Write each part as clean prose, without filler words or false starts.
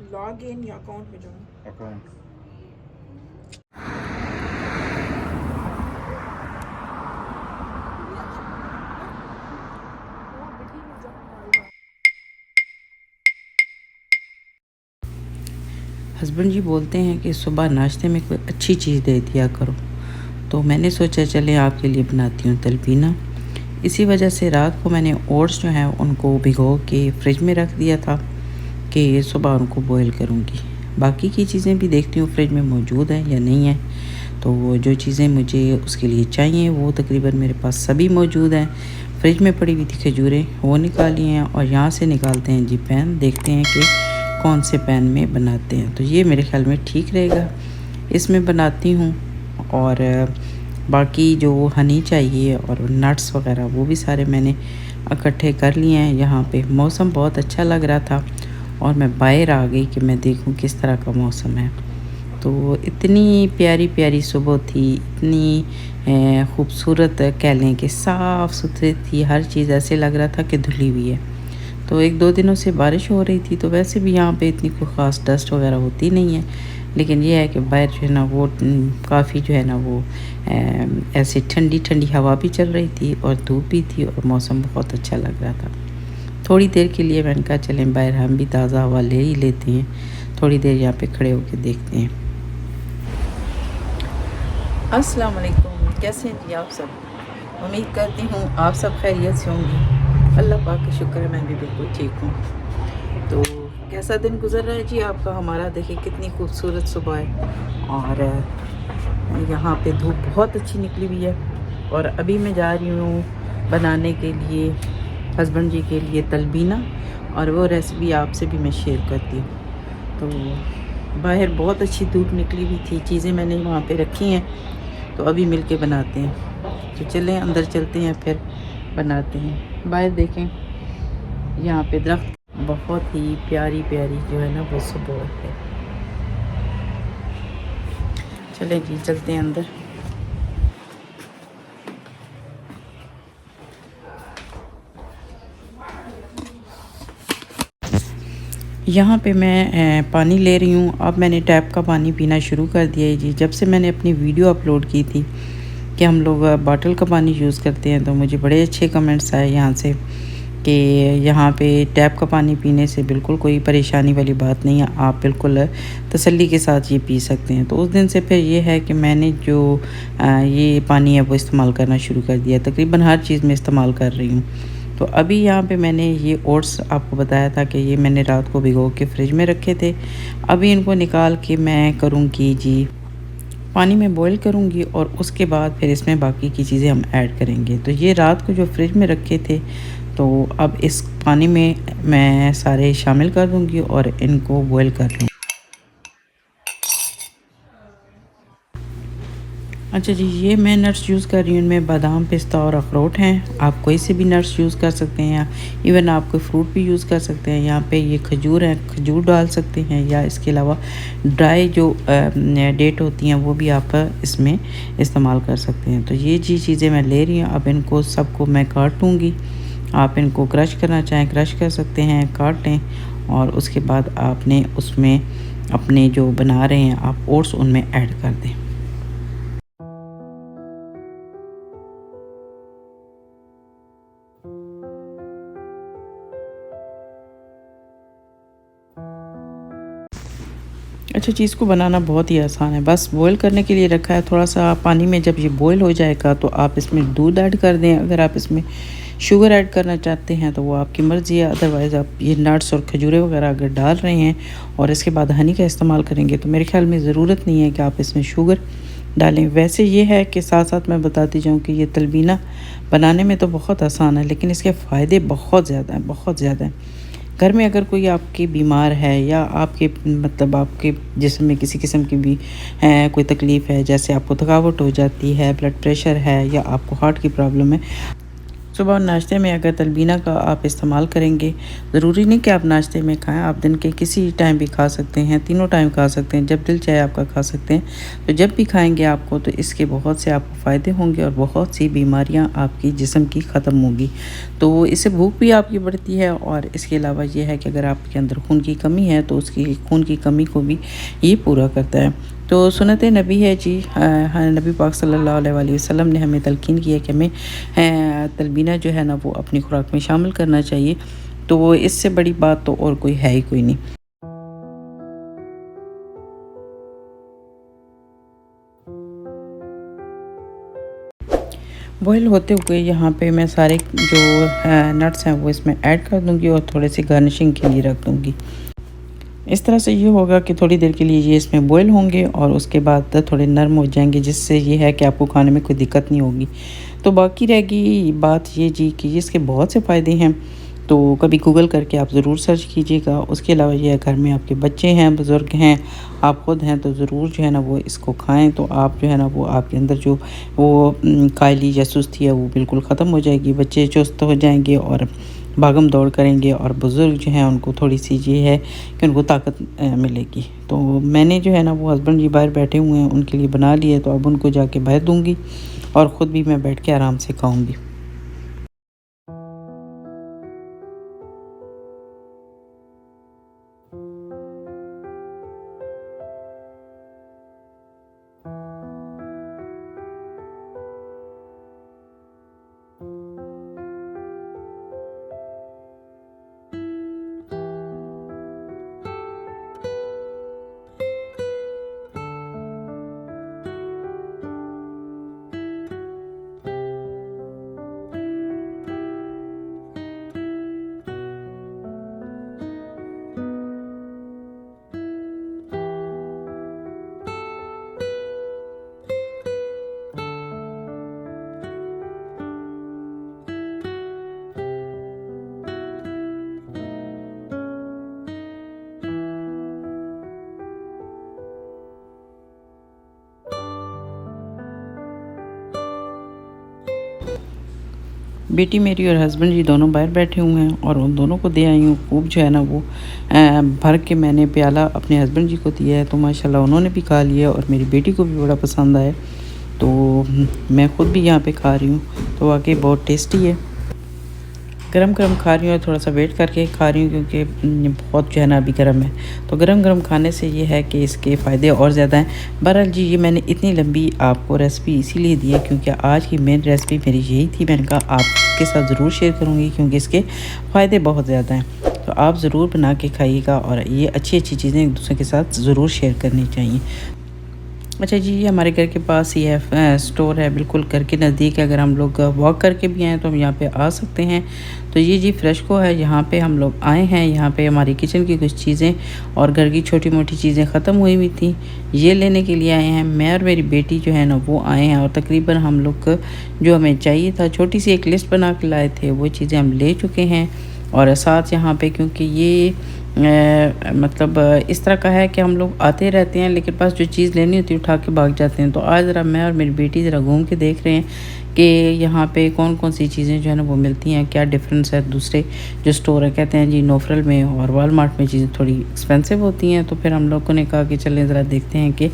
Log in या account में जाऊँ? अकाउंट। हस्बैंड जी बोलते हैं कि सुबह नाश्ते में कोई अच्छी चीज़ दे दिया करो, तो मैंने सोचा चलें आपके लिए बनाती हूँ तलबीना। इसी वजह से रात को मैंने ओट्स जो हैं उनको भिगो के फ्रिज में रख दिया था कि सुबह उनको बॉईल करूँगी। बाकी की चीज़ें भी देखती हूँ फ्रिज में मौजूद हैं या नहीं हैं। तो वो जो चीज़ें मुझे उसके लिए चाहिए वो तकरीबन मेरे पास सभी मौजूद हैं। फ्रिज में पड़ी हुई थी खजूरें, वो निकाली हैं और यहाँ से निकालते हैं जी पैन, देखते हैं कि कौन से पैन में बनाते हैं। तो ये मेरे ख़्याल में ठीक रहेगा, इसमें बनाती हूँ। और बाकी जो हनी चाहिए और नट्स वगैरह वो भी सारे मैंने इकट्ठे कर लिए हैं। यहाँ पे मौसम बहुत अच्छा लग रहा था और मैं बाहर आ गई कि मैं देखूँ किस तरह का मौसम है। तो इतनी प्यारी प्यारी सुबह थी, इतनी खूबसूरत कह लें कि साफ़ सुथरी थी, हर चीज़ ऐसे लग रहा था कि धुली हुई है। तो 1-2 दिनों से बारिश हो रही थी, तो वैसे भी यहाँ पे इतनी कोई ख़ास डस्ट वगैरह होती नहीं है। लेकिन ये है कि बाहर जो है ना वो काफ़ी जो है ना वो ऐसे ठंडी-ठंडी हवा भी चल रही थी और धूप भी थी और मौसम बहुत अच्छा लग रहा था। थोड़ी देर के लिए मैंने कहा चलें बाहर हम भी ताज़ा हवा ले ही लेते हैं, थोड़ी देर यहाँ पे खड़े होके देखते हैं। अस्सलाम वालेकुम, कैसे हैं जी आप सब? उम्मीद करती हूँ आप सब खैरियत से होंगे। अल्लाह पाक का शुक्र है मैं भी बिल्कुल ठीक हूँ। तो कैसा दिन गुजर रहा है जी आपका? हमारा देखिए कितनी खूबसूरत सुबह है और यहाँ पे धूप बहुत अच्छी निकली हुई है। और अभी मैं जा रही हूँ बनाने के लिए हस्बैंड जी के लिए तलबीना, और वो रेसिपी आपसे भी मैं शेयर करती हूँ। तो बाहर बहुत अच्छी धूप निकली हुई थी, चीज़ें मैंने वहाँ पे रखी हैं, तो अभी मिलके बनाते हैं। तो चलें अंदर चलते हैं फिर बनाते हैं। बाहर देखें यहाँ पे दरख्त बहुत ही प्यारी प्यारी जो है ना वो सुबह है। चलें जी चलते हैं अंदर। यहाँ पे मैं पानी ले रही हूँ। अब मैंने टैप का पानी पीना शुरू कर दिया है जी। जब से मैंने अपनी वीडियो अपलोड की थी कि हम लोग बॉटल का पानी यूज़ करते हैं, तो मुझे बड़े अच्छे कमेंट्स आए यहाँ से कि यहाँ पे टैप का पानी पीने से बिल्कुल कोई परेशानी वाली बात नहीं है, आप बिल्कुल तसल्ली के साथ ये पी सकते हैं। तो उस दिन से फिर ये है कि मैंने जो ये पानी है वो इस्तेमाल करना शुरू कर दिया। तकरीबन हर चीज़ में इस्तेमाल कर रही हूँ। तो अभी यहाँ पे मैंने ये ओट्स आपको बताया था कि ये मैंने रात को भिगो के फ्रिज में रखे थे। अभी इनको निकाल के मैं करूँगी जी पानी में बॉईल करूँगी और उसके बाद फिर इसमें बाकी की चीज़ें हम ऐड करेंगे। तो ये रात को जो फ्रिज में रखे थे, तो अब इस पानी में मैं सारे शामिल कर दूँगी और इनको बॉईल कर लूँगी। अच्छा जी, ये मैं नट्स यूज़ कर रही हूँ, इनमें बादाम, पिस्ता और अखरोट हैं। आप कोई से भी नट्स यूज़ कर सकते हैं, या इवन आप कोई फ्रूट भी यूज़ कर सकते हैं। यहाँ पे ये खजूर है, खजूर डाल सकते हैं, या इसके अलावा ड्राई जो डेट होती हैं वो भी आप इसमें इस्तेमाल कर सकते हैं। तो ये जी चीज़ें मैं ले रही हूँ। अब इनको सबको मैं काट लूँगी। आप इनको क्रश करना चाहें क्रश कर सकते हैं, काट लें और उसके बाद आपने उसमें अपने जो बना रहे हैं आप ओट्स उनमें ऐड कर दें। अच्छा, चीज़ को बनाना बहुत ही आसान है, बस बॉईल करने के लिए रखा है। थोड़ा सा पानी में जब ये बॉईल हो जाएगा तो आप इसमें दूध ऐड कर दें। अगर आप इसमें शुगर ऐड करना चाहते हैं तो वो आपकी मर्ज़ी है। अदरवाइज़ आप ये नट्स और खजूरें वगैरह अगर डाल रहे हैं और इसके बाद हनी का इस्तेमाल करेंगे तो मेरे ख़्याल में ज़रूरत नहीं है कि आप इसमें शुगर डालें। वैसे ये है कि साथ साथ मैं बताती जाऊँ कि ये तलबीना बनाने में तो बहुत आसान है, लेकिन इसके फ़ायदे बहुत ज़्यादा हैं, बहुत ज़्यादा हैं। घर में अगर कोई आपके बीमार है या आपके मतलब आपके जिस्म में किसी किस्म की भी कोई तकलीफ़ है, जैसे आपको थकावट हो जाती है, ब्लड प्रेशर है या आपको हार्ट की प्रॉब्लम है, सुबह नाश्ते में अगर तलबीना का आप इस्तेमाल करेंगे, ज़रूरी नहीं कि आप नाश्ते में खाएं, आप दिन के किसी टाइम भी खा सकते हैं, तीनों टाइम खा सकते हैं, जब दिल चाहे आपका खा सकते हैं। तो जब भी खाएंगे आपको तो इसके बहुत से आपको फ़ायदे होंगे और बहुत सी बीमारियां आपकी जिस्म की ख़त्म होंगी। तो इससे भूख भी आपकी बढ़ती है और इसके अलावा ये है कि अगर आपके अंदर खून की कमी है तो उसकी खून की कमी को भी ये पूरा करता है। तो सुन्नत नबी है जी, नबी पाक सल्लल्लाहु अलैहि वसल्लम ने हमें तलकीन की है कि हमें तलबीना जो है ना वो अपनी खुराक में शामिल करना चाहिए। तो इससे बड़ी बात तो और कोई है ही कोई नहीं। बॉयल होते हुए यहाँ पे मैं सारे जो नट्स हैं वो इसमें ऐड कर दूँगी और थोड़े से गार्निशिंग के लिए रख दूँगी। इस तरह से ये होगा कि थोड़ी देर के लिए ये इसमें बॉयल होंगे और उसके बाद थोड़े नरम हो जाएंगे, जिससे ये है कि आपको खाने में कोई दिक्कत नहीं होगी। तो बाकी रहेगी बात ये जी कि इसके बहुत से फ़ायदे हैं, तो कभी गूगल करके आप ज़रूर सर्च कीजिएगा। उसके अलावा ये घर में आपके बच्चे हैं, बुज़ुर्ग हैं, आप ख़ुद हैं, तो ज़रूर जो है ना वो इसको खाएँ। तो आप जो है ना वो आपके अंदर जो वो कायली या सुस्ती है वो बिल्कुल ख़त्म हो जाएगी, बच्चे चुस्त हो जाएंगे और भागम दौड़ करेंगे और बुज़ुर्ग जो हैं उनको थोड़ी सी ये है कि उनको ताकत मिलेगी। तो मैंने जो है ना वो हस्बैंड जी बाहर बैठे हुए हैं उनके लिए बना लिए, तो अब उनको जाके बाहर दूँगी और ख़ुद भी मैं बैठ के आराम से खाऊँगी। बेटी मेरी और हस्बैंड जी दोनों बाहर बैठे हुए हैं और उन दोनों को दे आई हूँ खूब जो है ना वो भर के मैंने प्याला अपने हस्बैंड जी को दिया है। तो माशाल्लाह उन्होंने भी खा लिया और मेरी बेटी को भी बड़ा पसंद आया। तो मैं ख़ुद भी यहाँ पे खा रही हूँ, तो वाकई बहुत टेस्टी है। गरम गरम खा रही हूँ और थोड़ा सा वेट करके खा रही हूँ क्योंकि बहुत जो है ना अभी गर्म है। तो गरम गरम खाने से ये है कि इसके फ़ायदे और ज़्यादा हैं। बहरहाल जी, ये मैंने इतनी लंबी आपको रेसिपी इसीलिए दी है क्योंकि आज की मेन रेसिपी मेरी यही थी। मैंने कहा आपके साथ ज़रूर शेयर करूँगी क्योंकि इसके फ़ायदे बहुत ज़्यादा हैं। तो आप ज़रूर बना के खाइएगा और ये अच्छी चीज़ें एक दूसरे के साथ ज़रूर शेयर करनी चाहिए। अच्छा जी, ये हमारे घर के पास ही है, स्टोर है, बिल्कुल घर के नज़दीक है। अगर हम लोग वॉक करके भी आएँ तो हम यहाँ पे आ सकते हैं। तो ये जी फ्रेशको है, यहाँ पे हम लोग आए हैं। यहाँ पे हमारी किचन की कुछ चीज़ें और घर की छोटी मोटी चीज़ें ख़त्म हुई हुई थी, ये लेने के लिए आए हैं। मैं और मेरी बेटी जो है ना वो आए हैं और तकरीबन हम लोग जो हमें चाहिए था छोटी सी एक लिस्ट बना के लाए थे, वो चीज़ें हम ले चुके हैं। और साथ यहाँ पे क्योंकि ये मतलब इस तरह का है कि हम लोग आते रहते हैं लेकिन पास जो चीज़ लेनी होती है उठा के भाग जाते हैं। तो आज ज़रा मैं और मेरी बेटी ज़रा घूम के देख रहे हैं कि यहाँ पे कौन कौन सी चीज़ें जो है ना वो मिलती हैं, क्या डिफरेंस है दूसरे जो स्टोर है। कहते हैं जी नोफरल में और वालमार्ट में चीज़ें थोड़ी एक्सपेंसिव होती हैं। तो फिर हम लोगों ने कहा कि चलें ज़रा देखते हैं कि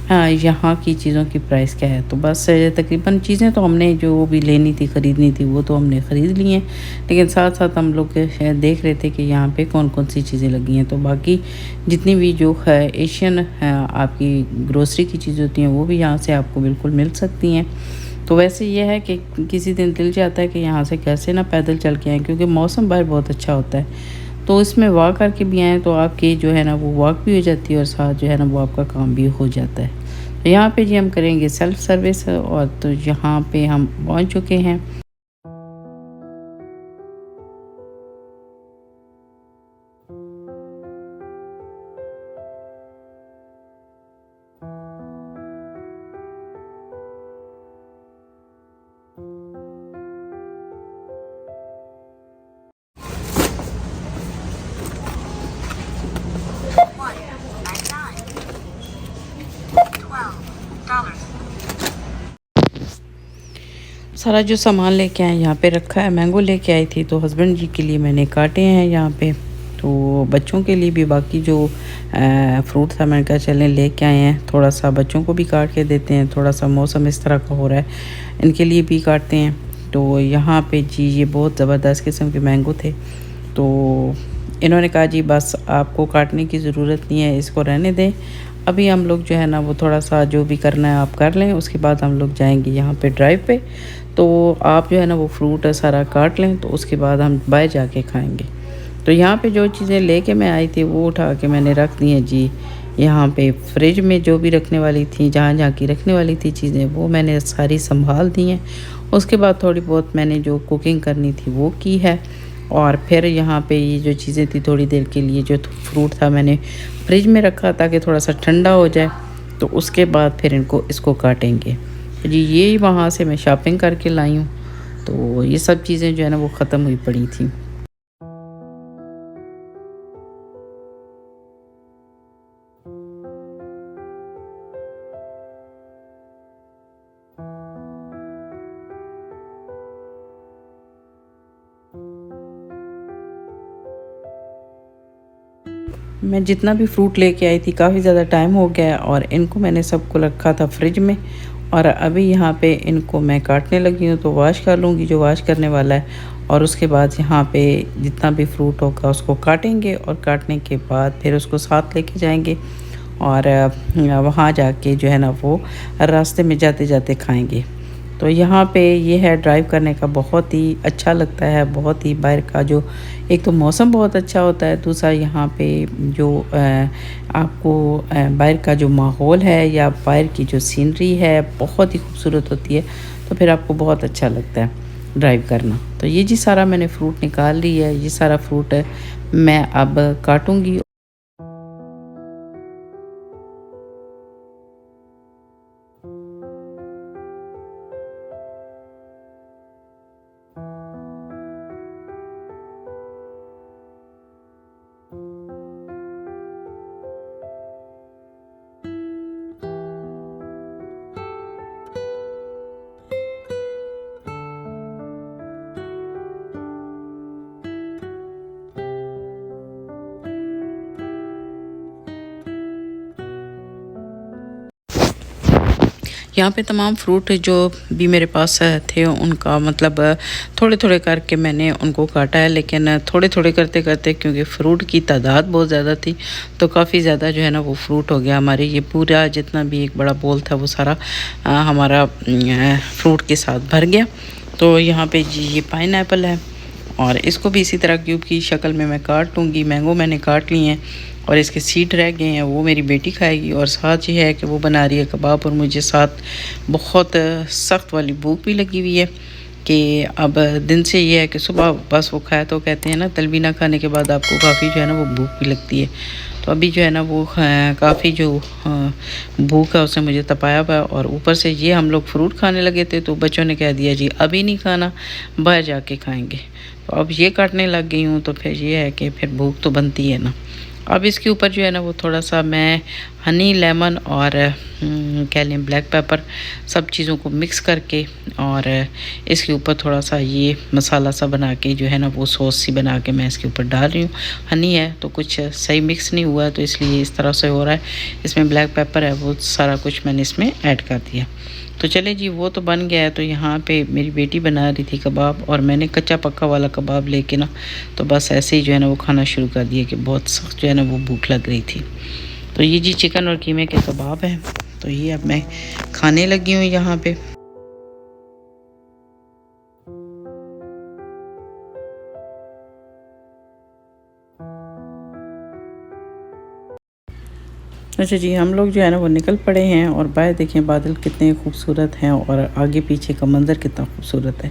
हाँ यहाँ की चीज़ों की प्राइस क्या है। तो बस तकरीबन चीज़ें तो हमने जो भी लेनी थी ख़रीदनी थी वो तो हमने ख़रीद ली हैं, लेकिन साथ साथ हम लोग देख रहे थे कि यहाँ पे कौन कौन सी चीज़ें लगी हैं। तो बाकी जितनी भी जो है एशियन आपकी ग्रोसरी की चीज़ें होती हैं वो भी यहाँ से आपको बिल्कुल मिल सकती हैं। तो वैसे ये है कि किसी दिन दिल चाहता है कि यहाँ से कैसे ना पैदल चल के आएँ क्योंकि मौसम बाहर बहुत अच्छा होता है। तो इसमें वॉक करके भी आएँ तो आपकी जो है ना वो वॉक भी हो जाती है और साथ जो है ना वो आपका काम भी हो जाता है। तो यहाँ पे जी हम करेंगे सेल्फ़ सर्विस और तो यहाँ पे हम पहुँच चुके हैं। सारा जो सामान लेके आए यहाँ पे रखा है। मैंगो लेके आई थी तो हस्बैंड जी के लिए मैंने काटे हैं यहाँ पे, तो बच्चों के लिए भी बाकी जो फ्रूट था मैंने कहा चलें लेके आए हैं, थोड़ा सा बच्चों को भी काट के देते हैं। थोड़ा सा मौसम इस तरह का हो रहा है, इनके लिए भी काटते हैं। तो यहाँ पे जी ये बहुत ज़बरदस्त किस्म के मैंगो थे, तो इन्होंने कहा जी बस आपको काटने की ज़रूरत नहीं है, इसको रहने दें। अभी हम लोग जो है ना वो थोड़ा सा जो भी करना है आप कर लें, उसके बाद हम लोग जाएंगे यहाँ पे ड्राइव पे। तो आप जो है ना वो फ्रूट सारा काट लें, तो उसके बाद हम बाहर जाके खाएंगे। तो यहाँ पे जो चीज़ें लेके मैं आई थी वो उठा के मैंने रख दी हैं जी यहाँ पे फ्रिज में। जो भी रखने वाली थी, जहाँ जहाँ की रखने वाली थी चीज़ें, वो मैंने सारी संभाल दी हैं। उसके बाद थोड़ी बहुत मैंने जो कुकिंग करनी थी वो की है। और फिर यहाँ पे ये जो चीज़ें थी थोड़ी देर के लिए जो फ्रूट था मैंने फ्रिज में रखा ताकि थोड़ा सा ठंडा हो जाए, तो उसके बाद फिर इसको काटेंगे। तो जी ये वहाँ से मैं शॉपिंग करके लाई हूँ, तो ये सब चीज़ें जो है ना वो ख़त्म हुई पड़ी थी। मैं जितना भी फ्रूट लेके आई थी काफ़ी ज़्यादा टाइम हो गया है और इनको मैंने सबको रखा था फ्रिज में, और अभी यहाँ पे इनको मैं काटने लगी हूँ। तो वॉश कर लूँगी जो वॉश करने वाला है, और उसके बाद यहाँ पे जितना भी फ्रूट होगा उसको काटेंगे, और काटने के बाद फिर उसको साथ लेके जाएंगे और वहाँ जाके जो है ना वो रास्ते में जाते जाते खाएंगे। तो यहाँ पे ये है ड्राइव करने का बहुत ही अच्छा लगता है। बहुत ही बाहर का जो एक तो मौसम बहुत अच्छा होता है, दूसरा यहाँ पे जो आपको बाहर का जो माहौल है या बाहर की जो सीनरी है बहुत ही खूबसूरत होती है, तो फिर आपको बहुत अच्छा लगता है ड्राइव करना। तो ये जी सारा मैंने फ़्रूट निकाल ली है, ये सारा फ्रूट मैं अब काटूँगी। यहाँ पे तमाम फ्रूट जो भी मेरे पास थे उनका मतलब थोड़े थोड़े करके मैंने उनको काटा है, लेकिन थोड़े थोड़े करते करते क्योंकि फ़्रूट की तादाद बहुत ज़्यादा थी तो काफ़ी ज़्यादा जो है ना वो फ्रूट हो गया। हमारे ये पूरा जितना भी एक बड़ा बोल था वो सारा हमारा फ्रूट के साथ भर गया। तो यहाँ पे जी ये पाइनएप्पल है, और इसको भी इसी तरह क्यूब की शक्ल में मैं काट लूँगी। मैंगो मैंने काट लिए हैं और इसके सीड रह गए हैं, वो मेरी बेटी खाएगी। और साथ ये है कि वो बना रही है कबाब, और मुझे साथ बहुत सख्त वाली भूख भी लगी हुई है कि अब दिन से ये है कि सुबह बस वो खाए तो कहते हैं ना तलबीना खाने के बाद आपको काफ़ी जो है ना वो भूख भी लगती है। तो अभी जो है ना वो काफ़ी जो भूख है उसने मुझे तपाया हुआ है, और ऊपर से ये हम लोग फ्रूट खाने लगे थे तो बच्चों ने कह दिया जी अभी नहीं खाना, बाहर जाके खाएंगे। तो अब ये काटने लग गई हूँ, तो फिर ये है कि फिर भूख तो बनती है ना। अब इसके ऊपर जो है ना वो थोड़ा सा मैं हनी, लेमन और कह लें ब्लैक पेपर सब चीज़ों को मिक्स करके, और इसके ऊपर थोड़ा सा ये मसाला सा बना के जो है ना वो सॉस सी बना के मैं इसके ऊपर डाल रही हूँ। हनी है तो कुछ सही मिक्स नहीं हुआ है तो इसलिए इस तरह से हो रहा है। इसमें ब्लैक पेपर है वो सारा कुछ मैंने इसमें ऐड कर दिया। तो चले जी वो तो बन गया है। तो यहाँ पे मेरी बेटी बना रही थी कबाब, और मैंने कच्चा पक्का वाला कबाब लेके ना तो बस ऐसे ही जो है ना वो खाना शुरू कर दिया कि बहुत सख्त जो है ना वो भूख लग रही थी। तो ये जी चिकन और कीमे के कबाब हैं, तो ये अब मैं खाने लगी हूँ यहाँ पे। अच्छा जी हम लोग जो है ना वो निकल पड़े हैं, और बाहर देखें बादल कितने खूबसूरत हैं और आगे पीछे का मंज़र कितना खूबसूरत है।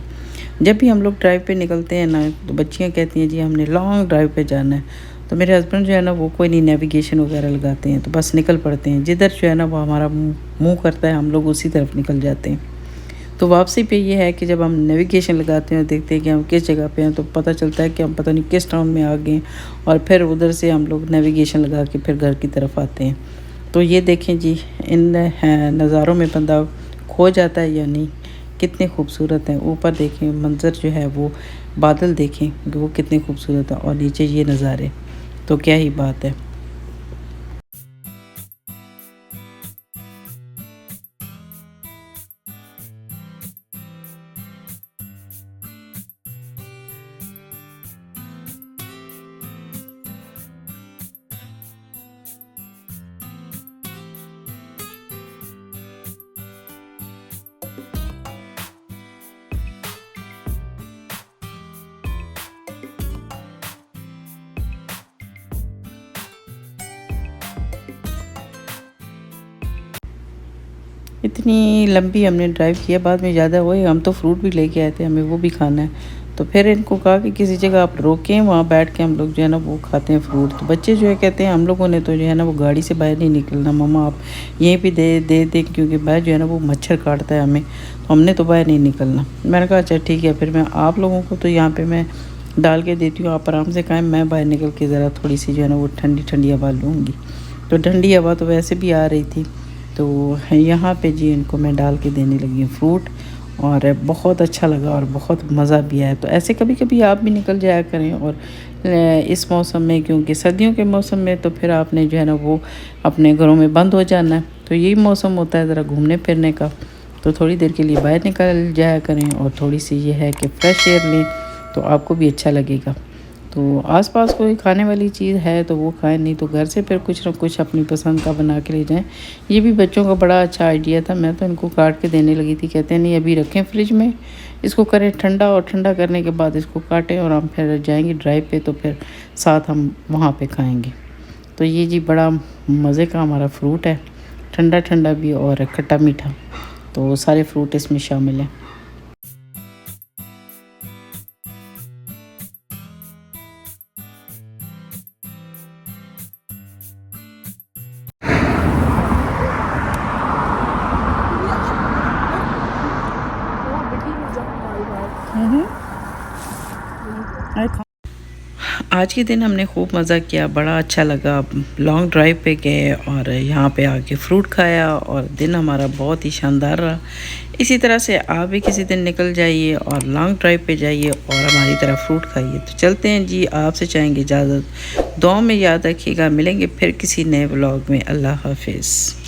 जब भी हम लोग ड्राइव पे निकलते हैं ना तो बच्चियाँ कहती हैं जी हमने लॉन्ग ड्राइव पे जाना है, तो मेरे हस्बैंड जो है ना वो कोई नहीं नेविगेशन वगैरह लगाते हैं, तो बस निकल पड़ते हैं। जिधर जो है ना वो हमारा मुँह करता है हम लोग उसी तरफ निकल जाते हैं। तो वापसी पे ये है कि जब हम नेविगेशन लगाते हैं और देखते हैं कि हम किस जगह पे हैं, तो पता चलता है कि हम पता नहीं किस टाउन में आ गए हैं, और फिर उधर से हम लोग नेविगेशन लगा के फिर घर की तरफ आते हैं। तो ये देखें जी इन नज़ारों में बंदा खो जाता है या नहीं, कितने खूबसूरत हैं। ऊपर देखें मंज़र जो है वो, बादल देखें कि वो कितने खूबसूरत हैं, और नीचे ये नज़ारे, तो क्या ही बात है। इतनी लंबी हमने ड्राइव किया, बाद में ज़्यादा हुए, हम तो फ्रूट भी लेके आए थे, हमें वो भी खाना है। तो फिर इनको कहा कि किसी जगह आप रोकें, वहाँ बैठ के हम लोग जो है ना वो खाते हैं फ्रूट। तो बच्चे जो है कहते हैं हम लोगों ने तो जो है ना वो गाड़ी से बाहर नहीं निकलना, मम्मा आप यहीं पे दे दे दें, क्योंकि बाहर जो है ना वो मच्छर काटता है हमें, तो हमने तो बाहर नहीं निकलना। मैंने कहा अच्छा ठीक है, फिर मैं आप लोगों को तो यहाँ पर मैं डाल के देती हूँ, आप आराम से खाएँ, मैं बाहर निकल के ज़रा थोड़ी सी जो है ना वो ठंडी ठंडी हवा लूँगी। तो ठंडी हवा तो वैसे भी आ रही थी, तो यहाँ पे जी इनको मैं डाल के देने लगी हूँ फ्रूट, और बहुत अच्छा लगा और बहुत मज़ा भी आया। तो ऐसे कभी कभी आप भी निकल जाया करें, और इस मौसम में, क्योंकि सर्दियों के मौसम में तो फिर आपने जो है ना वो अपने घरों में बंद हो जाना है, तो यही मौसम होता है ज़रा घूमने फिरने का। तो थोड़ी देर के लिए बाहर निकल जाया करें, और थोड़ी सी ये है कि फ्रेश एयर लें, तो आपको भी अच्छा लगेगा। तो आसपास कोई खाने वाली चीज़ है तो वो खाएं, नहीं तो घर से फिर कुछ ना कुछ अपनी पसंद का बना के ले जाएं। ये भी बच्चों का बड़ा अच्छा आइडिया था, मैं तो इनको काट के देने लगी थी। कहते हैं नहीं अभी रखें फ्रिज में, इसको करें ठंडा, और ठंडा करने के बाद इसको काटें, और हम फिर जाएंगे ड्राइव पे, तो फिर साथ हम वहाँ पे खाएंगे। तो ये जी बड़ा मज़े का हमारा फ्रूट है, ठंडा ठंडा भी और खट्टा मीठा, तो सारे फ्रूट इसमें शामिल हैं। आज के दिन हमने खूब मज़ा किया, बड़ा अच्छा लगा। लॉन्ग ड्राइव पे गए और यहाँ पे आके फ्रूट खाया, और दिन हमारा बहुत ही शानदार रहा। इसी तरह से आप भी किसी दिन निकल जाइए और लॉन्ग ड्राइव पे जाइए और हमारी तरह फ्रूट खाइए। तो चलते हैं जी, आपसे चाहेंगे इजाज़त। दुआ में याद रखिएगा, मिलेंगे फिर किसी नए व्लॉग में। अल्लाह हाफिज़।